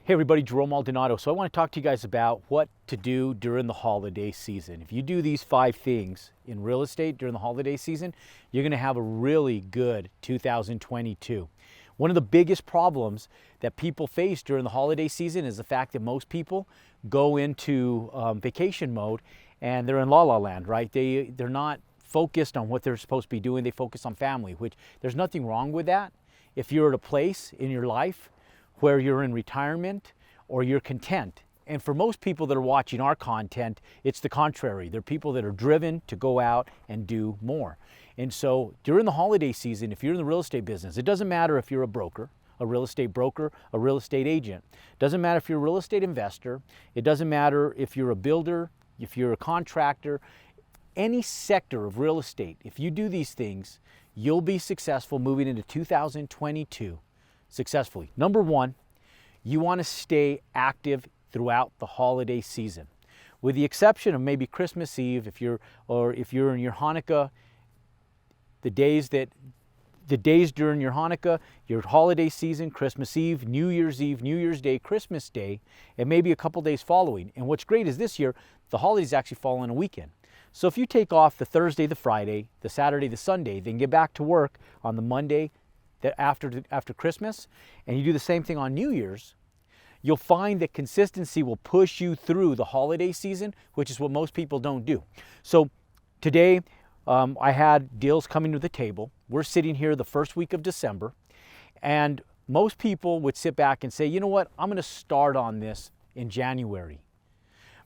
Hey everybody, Jerome Maldonado. So I want to talk to you guys about what to do during the holiday season. If you do these 5 things in real estate during the holiday season, you're going to have a really good 2022. One of the biggest problems that people face during the holiday season is the fact that most people go into vacation mode and they're in la-la land, right? They're not focused on what they're supposed to be doing. They focus on family, which there's nothing wrong with that. If you're at a place in your life where you're in retirement or you're content. And for most people that are watching our content, it's the contrary. They're people that are driven to go out and do more. And so during the holiday season, if you're in the real estate business, it doesn't matter if you're a broker, a real estate broker, a real estate agent. It doesn't matter if you're a real estate investor. It doesn't matter if you're a builder, if you're a contractor, any sector of real estate. If you do these things, you'll be successful moving into 2022 successfully. Number one, you want to stay active throughout the holiday season. With the exception of maybe Christmas Eve, if you're in your Hanukkah, the days during your Hanukkah, your holiday season, Christmas Eve, New Year's Day, Christmas Day, and maybe a couple days following. And what's great is this year, the holidays actually fall on a weekend. So if you take off the Thursday, the Friday, the Saturday, the Sunday, then get back to work on the Monday after Christmas, and you do the same thing on New Year's, you'll find that consistency will push you through the holiday season, which is what most people don't do. So today, I had deals coming to the table. We're sitting here the first week of December, and most people would sit back and say, you know what, I'm going to start on this in January.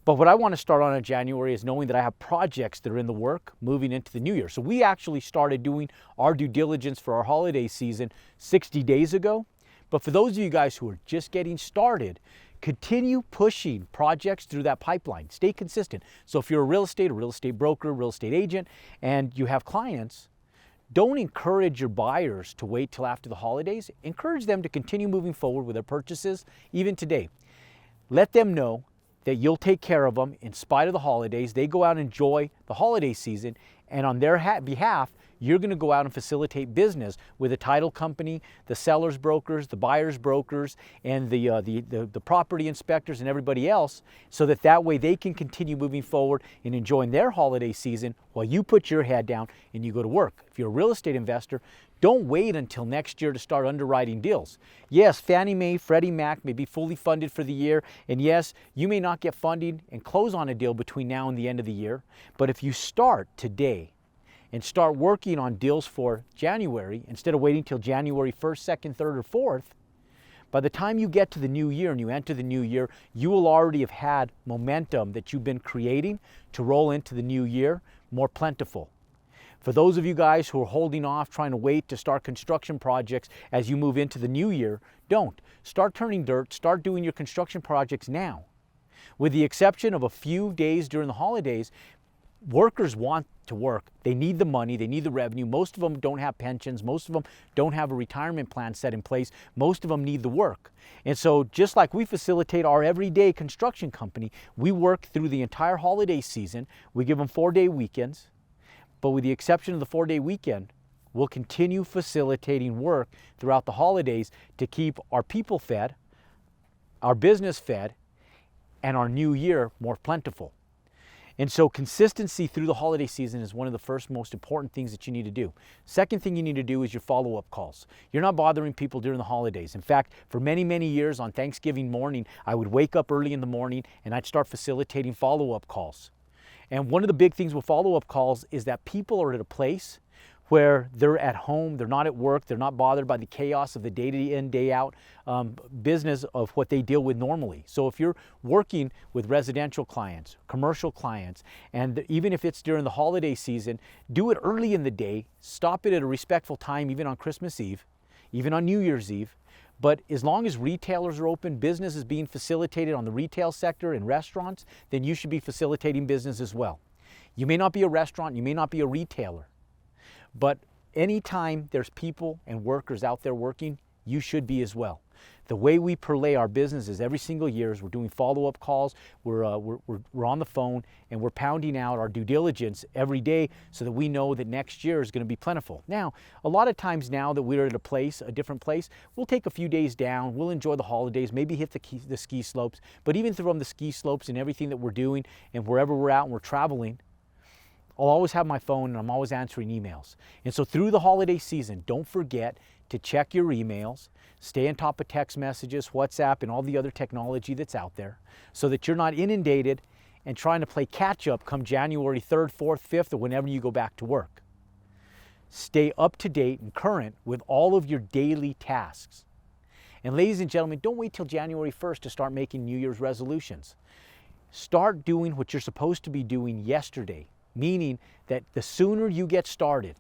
But what I want to start on in January is knowing that I have projects that are in the work moving into the new year. So we actually started doing our due diligence for our holiday season 60 days ago. But for those of you guys who are just getting started, continue pushing projects through that pipeline. Stay consistent. So if you're a real estate broker, real estate agent, and you have clients, don't encourage your buyers to wait till after the holidays. Encourage them to continue moving forward with their purchases even today. Let them know that you'll take care of them in spite of the holidays. They go out and enjoy the holiday season, and on their behalf, you're going to go out and facilitate business with the title company, the seller's brokers, the buyer's brokers, and the property inspectors and everybody else, so that way they can continue moving forward and enjoying their holiday season while you put your head down and you go to work. If you're a real estate investor, don't wait until next year to start underwriting deals. Yes, Fannie Mae, Freddie Mac may be fully funded for the year, and yes, you may not get funding and close on a deal between now and the end of the year, but if you start today and start working on deals for January, instead of waiting till January 1st, 2nd, 3rd, or 4th, by the time you get to the new year and you enter the new year, you will already have had momentum that you've been creating to roll into the new year more plentiful. For those of you guys who are holding off, trying to wait to start construction projects as you move into the new year, don't. Start turning dirt, start doing your construction projects now. With the exception of a few days during the holidays, workers want to work. They need the money, they need the revenue. Most of them don't have pensions, most of them don't have a retirement plan set in place. Most of them need the work. And so just like we facilitate our everyday construction company, we work through the entire holiday season. We give them 4-day weekends. But with the exception of the 4-day weekend, we'll continue facilitating work throughout the holidays to keep our people fed, our business fed, and our new year more plentiful. And so consistency through the holiday season is one of the first most important things that you need to do. Second thing you need to do is your follow-up calls. You're not bothering people during the holidays. In fact, for many, many years on Thanksgiving morning, I would wake up early in the morning and I'd start facilitating follow-up calls. And one of the big things with follow-up calls is that people are at a place where they're at home, they're not at work, they're not bothered by the chaos of the day-in, day-out business of what they deal with normally. So if you're working with residential clients, commercial clients, and even if it's during the holiday season, do it early in the day, stop it at a respectful time, even on Christmas Eve, even on New Year's Eve. But as long as retailers are open, business is being facilitated on the retail sector and restaurants, then you should be facilitating business as well. You may not be a restaurant, you may not be a retailer, but anytime there's people and workers out there working, you should be as well. The way we parlay our businesses every single year is we're doing follow-up calls, we're on the phone, and we're pounding out our due diligence every day so that we know that next year is going to be plentiful. Now, a lot of times now that we're at a different place, we'll take a few days down, we'll enjoy the holidays, maybe hit the ski slopes, but even from the ski slopes and everything that we're doing and wherever we're out and we're traveling, I'll always have my phone and I'm always answering emails. And so through the holiday season, don't forget to check your emails, stay on top of text messages, WhatsApp, and all the other technology that's out there so that you're not inundated and trying to play catch up come January 3rd, 4th, 5th, or whenever you go back to work. Stay up to date and current with all of your daily tasks. And ladies and gentlemen, don't wait till January 1st to start making New Year's resolutions. Start doing what you're supposed to be doing yesterday, meaning that the sooner you get started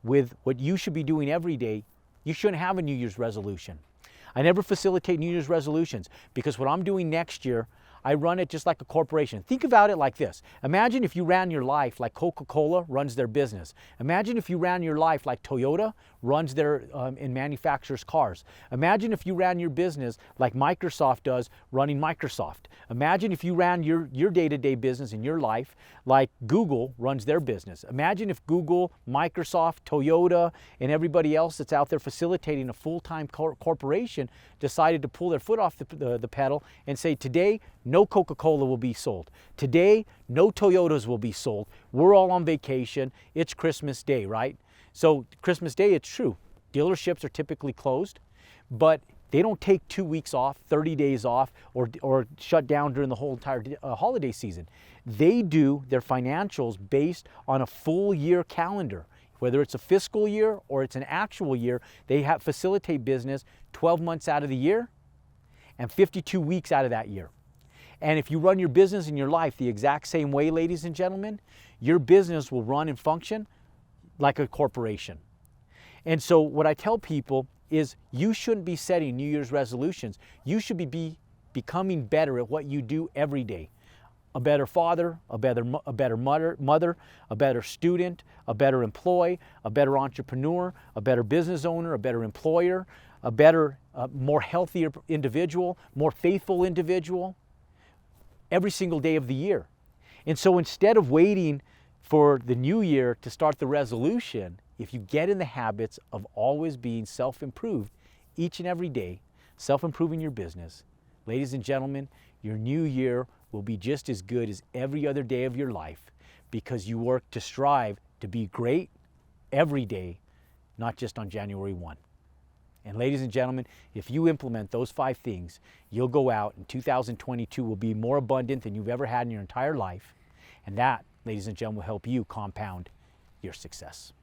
with what you should be doing every day, you shouldn't have a New Year's resolution. I never facilitate New Year's resolutions because what I'm doing next year, I run it just like a corporation. Think about it like this. Imagine if you ran your life like Coca-Cola runs their business. Imagine if you ran your life like Toyota runs their and manufactures cars. Imagine if you ran your business like Microsoft does running Microsoft. Imagine if you ran your day-to-day business in your life like Google runs their business. Imagine if Google, Microsoft, Toyota, and everybody else that's out there facilitating a full-time corporation decided to pull their foot off the pedal and say, today, no Coca-Cola will be sold. Today, no Toyotas will be sold. We're all on vacation. It's Christmas Day, right? So Christmas Day, it's true. Dealerships are typically closed, but they don't take 2 weeks off, 30 days off, or shut down during the whole entire holiday season. They do their financials based on a full year calendar. Whether it's a fiscal year or it's an actual year, they facilitate business 12 months out of the year and 52 weeks out of that year. And if you run your business and your life the exact same way, ladies and gentlemen, your business will run and function like a corporation. And so what I tell people is you shouldn't be setting New Year's resolutions. You should be becoming better at what you do every day. A better father, a better mother, a better student, a better employee, a better entrepreneur, a better business owner, a better employer, a better, more healthier individual, more faithful individual every single day of the year. And so instead of waiting for the new year to start the resolution, if you get in the habits of always being self-improved each and every day, self-improving your business, ladies and gentlemen, your new year will be just as good as every other day of your life because you work to strive to be great every day, not just on January 1. And ladies and gentlemen, if you implement those 5 things, you'll go out and 2022 will be more abundant than you've ever had in your entire life. And that, ladies and gentlemen, will help you compound your success.